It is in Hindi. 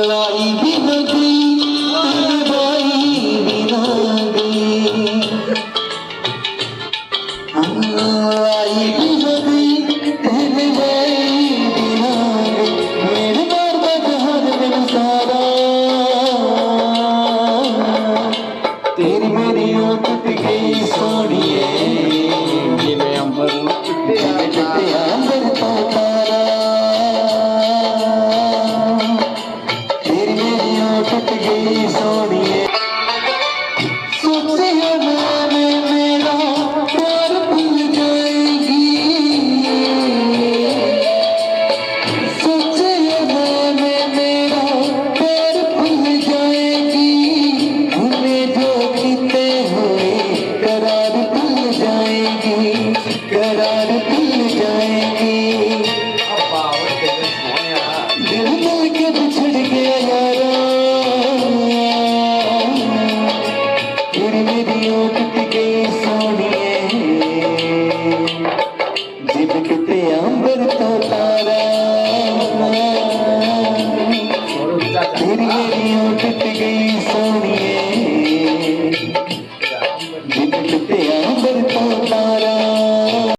लाई भी न गई बाई भी न गई, लाई भी न गई तेरे बाई भी न गई, मेरे बार बजहर मेरा सारा तेरी मेरी ओ टूट गई सोनिए, जिवें अंबर टुटिया अंबर तो तारा, तेरी मेरी ओ टूट गई सोनिए। सोचिया मैंने मेरा प्यार भूल जाएगी, सोचिया मैंने मेरा प्यार भूल जाएगी, उन्हें जो जीते हुए करार भूल जाएगी, करार भूल जाएगी। दिल मिल के बिछड़ गया यारा, तेरी मेरी ओ टूट गई सोनिए, जिब किते अंबर तो तारा, तेरी मेरी ओ टूट गई